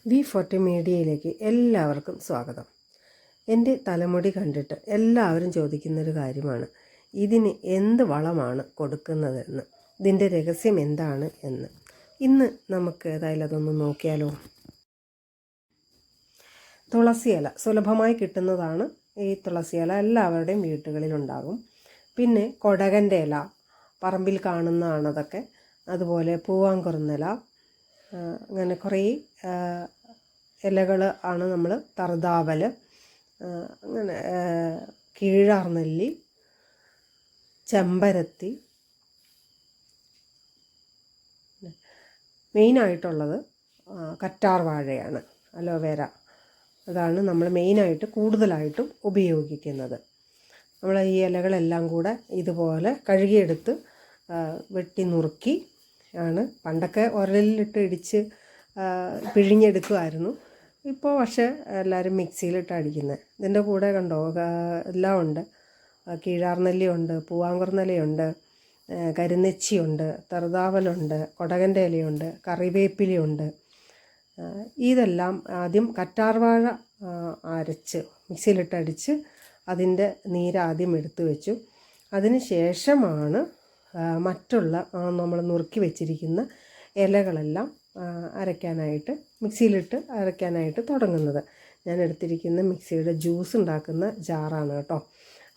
V40 മീഡിയയിലേക്ക് എല്ലാവർക്കും സ്വാഗതം. എൻ്റെ തലമുടി കണ്ടിട്ട് എല്ലാവരും ചോദിക്കുന്നൊരു കാര്യമാണ്, ഇതിന് എന്ത് വളമാണ് കൊടുക്കുന്നതെന്ന്, ഇതിൻ്റെ രഹസ്യം എന്താണ് എന്ന്. ഇന്ന് നമുക്ക് ഏതായാലും അതൊന്ന് നോക്കിയാലോ. തുളസിയില സുലഭമായി കിട്ടുന്നതാണ്. ഈ തുളസിയില എല്ലാവരുടെയും വീട്ടുകളിലുണ്ടാകും. പിന്നെ കൊടകൻ്റെ ഇല പറമ്പിൽ കാണുന്നതാണ് അതൊക്കെ. അതുപോലെ പൂവാങ്കുറുന്നില, അങ്ങനെ കുറേ ഇലകൾ ആണ് നമ്മൾ. തറുതാവൽ, അങ്ങനെ കീഴാർനെല്ലി, ചെമ്പരത്തി, മെയിനായിട്ടുള്ളത് കറ്റാർ വാഴയാണ്, അലോവേര. അതാണ് നമ്മൾ മെയിനായിട്ട് കൂടുതലായിട്ടും ഉപയോഗിക്കുന്നത്. നമ്മൾ ഈ ഇലകളെല്ലാം കൂടെ ഇതുപോലെ കഴുകിയെടുത്ത് വെട്ടി നുറുക്കി ആണ്. പണ്ടൊക്കെ ഉരലിലിട്ട് ഇടിച്ച് പിഴിഞ്ഞെടുക്കുമായിരുന്നു. ഇപ്പോൾ പക്ഷേ എല്ലാവരും മിക്സിയിലിട്ട് അടിക്കുന്നത്. ഇതിൻ്റെ കൂടെ കണ്ടോ എല്ലാം ഉണ്ട്. കീഴാർനെല്ലിയുണ്ട്, പൂവാങ്കുറുന്നിലയുണ്ട്, കരിനെച്ചിയുണ്ട്, തറുതാവലുണ്ട്, കൊടകൻ്റെ ഇലയുണ്ട്, കറിവേപ്പിലയുണ്ട്. ഇതെല്ലാം ആദ്യം കറ്റാർവാഴ അരച്ച് മിക്സിയിലിട്ടടിച്ച് അതിൻ്റെ നീരാദ്യം എടുത്തു വെച്ചു. അതിന് ശേഷമാണ് മറ്റുള്ള നമ്മൾ നുറുക്കി വെച്ചിരിക്കുന്ന ഇലകളെല്ലാം അരയ്ക്കാനായിട്ട് മിക്സിയിലിട്ട് അരയ്ക്കാനായിട്ട് തുടങ്ങുന്നത്. ഞാൻ എടുത്തിരിക്കുന്ന മിക്സിയുടെ ജ്യൂസ് ഉണ്ടാക്കുന്ന ജാറാണ് കേട്ടോ.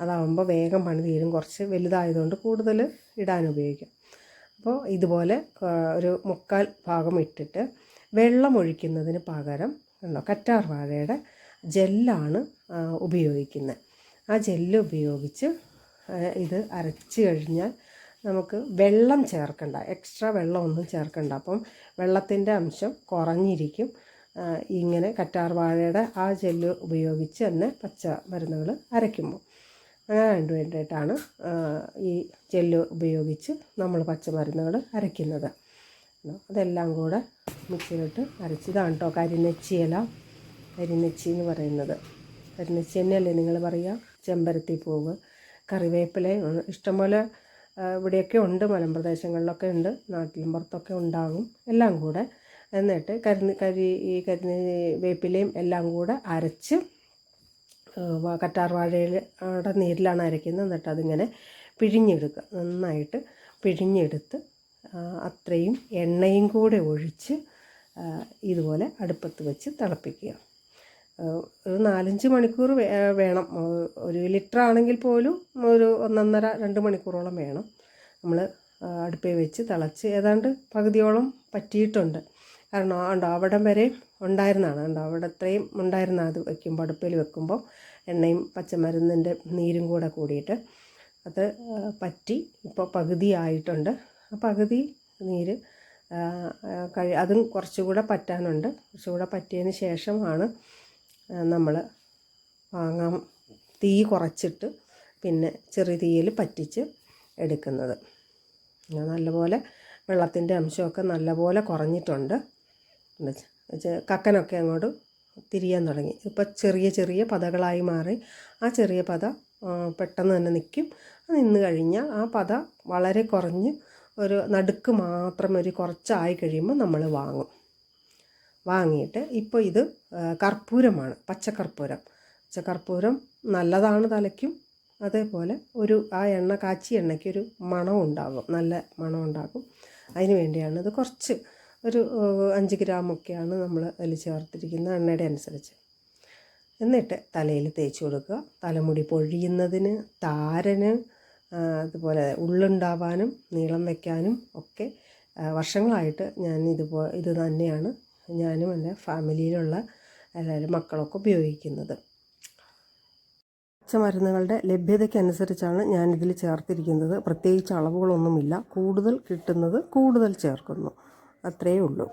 അതാകുമ്പോൾ വേഗം പണി തീരും. കുറച്ച് വലുതായതുകൊണ്ട് കൂടുതൽ ഇടാൻ ഉപയോഗിക്കാം. അപ്പോൾ ഇതുപോലെ ഒരു 3/4 ഭാഗം ഇട്ടിട്ട് വെള്ളം ഒഴിക്കുന്നതിന് പകരം കണ്ടോ കറ്റാർ വാഴയുടെ ജെല്ലാണ് ഉപയോഗിക്കുന്നത്. ആ ജെല്ല് ഉപയോഗിച്ച് ഇത് അരച്ച് കഴിഞ്ഞാൽ നമുക്ക് വെള്ളം ചേർക്കണ്ട, എക്സ്ട്രാ വെള്ളമൊന്നും ചേർക്കണ്ട. അപ്പം വെള്ളത്തിൻ്റെ അംശം കുറഞ്ഞിരിക്കും. ഇങ്ങനെ കറ്റാർ വാഴയുടെ ആ ജെല്ല് ഉപയോഗിച്ച് തന്നെ പച്ച മരുന്നുകൾ അരയ്ക്കുമ്പോൾ അങ്ങനെ വേണ്ടിയിട്ടാണ് ഈ ജെല്ല് ഉപയോഗിച്ച് നമ്മൾ പച്ചമരുന്നുകൾ അരയ്ക്കുന്നത്. അതെല്ലാം കൂടെ മിക്സിയിലിട്ട് അരച്ചതാണ് കേട്ടോ. കരിനെച്ചിയില, കരിനെച്ചി എന്ന് പറയുന്നത് കരിനെച്ചി തന്നെയല്ലേ നിങ്ങൾ പറയുക. ചെമ്പരത്തി പൂവ്, കറിവേപ്പില ഇഷ്ടംപോലെ ഇവിടെയൊക്കെ ഉണ്ട്, മലമ്പ്രദേശങ്ങളിലൊക്കെ ഉണ്ട്, നാട്ടിലും പുറത്തൊക്കെ ഉണ്ടാകും. എല്ലാം കൂടെ എന്നിട്ട് ഈ കരിവേപ്പിലയും എല്ലാം കൂടെ അരച്ച് കറ്റാർ വാഴയുടെ നീരിലാണ് അരയ്ക്കുന്നത്. എന്നിട്ട് അതിങ്ങനെ പിഴിഞ്ഞെടുക്കുക. നന്നായിട്ട് പിഴിഞ്ഞെടുത്ത് അത്രയും എണ്ണയും കൂടെ ഒഴിച്ച് ഇതുപോലെ അടുപ്പത്ത് വെച്ച് തിളപ്പിക്കുക. ഒരു 4-5 മണിക്കൂർ വേണം. 1 ലിറ്റർ ആണെങ്കിൽ പോലും ഒരു 1.5-2 മണിക്കൂറോളം വേണം. നമ്മൾ അടുപ്പിൽ വെച്ച് തിളച്ച് ഏതാണ്ട് പകുതിയോളം പറ്റിയിട്ടുണ്ട്. കാരണം ഉണ്ടോ അവിടം വരെ ഉണ്ടായിരുന്നതാണ്. ഉണ്ടോ അവിടെ അത്രയും ഉണ്ടായിരുന്ന അത് വയ്ക്കുമ്പോൾ, അടുപ്പിൽ വെക്കുമ്പോൾ എണ്ണയും പച്ചമരുന്നിൻ്റെ നീരും കൂടെ കൂടിയിട്ട് അത് പറ്റി ഇപ്പോൾ പകുതി ആയിട്ടുണ്ട്. ആ പകുതി നീര് അതും കുറച്ചുകൂടെ പറ്റാനുണ്ട്. കുറച്ചുകൂടെ പറ്റിയതിന് ശേഷമാണ് നമ്മൾ തീ കുറച്ചിട്ട് പിന്നെ ചെറിയ തീയിൽ പറ്റിച്ച് എടുക്കുന്നത്. നല്ലപോലെ വെള്ളത്തിൻ്റെ അംശമൊക്കെ നല്ലപോലെ കുറഞ്ഞിട്ടുണ്ട്. കക്കനൊക്കെ അങ്ങോട്ട് തിരിയാൻ തുടങ്ങി. ഇപ്പോൾ ചെറിയ ചെറിയ പതകളായി മാറി. ആ ചെറിയ പത പെട്ടെന്ന് തന്നെ നിൽക്കും. നിന്ന് കഴിഞ്ഞാൽ ആ പത വളരെ കുറഞ്ഞ് ഒരു നടുക്ക് മാത്രം ഒരു കുറച്ചായി കഴിയുമ്പോൾ നമ്മൾ വാങ്ങിയിട്ട് ഇപ്പോൾ ഇത് കർപ്പൂരമാണ്, പച്ചക്കർപ്പൂരം നല്ലതാണ് തലയ്ക്കും. അതേപോലെ ആ എണ്ണ കാച്ചിയ എണ്ണയ്ക്കൊരു മണം ഉണ്ടാകും, നല്ല മണം ഉണ്ടാകും. അതിന് വേണ്ടിയാണ് ഇത് കുറച്ച് ഒരു 5 ഗ്രാമൊക്കെയാണ് നമ്മൾ അതിൽ ചേർത്തിരിക്കുന്ന എണ്ണയുടെ അനുസരിച്ച്. എന്നിട്ട് തലയിൽ തേച്ച് കൊടുക്കുക. തലമുടി പൊഴിയുന്നതിന്, താരന്, അതുപോലെ ഉള്ളുണ്ടാവാനും നീളം വയ്ക്കാനും ഒക്കെ വർഷങ്ങളായിട്ട് ഞാൻ ഇത് തന്നെയാണ് ഞാനും എൻ്റെ ഫാമിലിയിലുള്ള എല്ലാവരും മക്കളൊക്കെ ഉപയോഗിക്കുന്നത്. പച്ചമരുന്നുകളുടെ ലഭ്യതയ്ക്കനുസരിച്ചാണ് ഞാനിതിൽ ചേർത്തിരിക്കുന്നത്. പ്രത്യേകിച്ച് അളവുകളൊന്നുമില്ല. കൂടുതൽ കിട്ടുന്നത് കൂടുതൽ ചേർക്കുന്നു, അത്രയേ ഉള്ളൂ.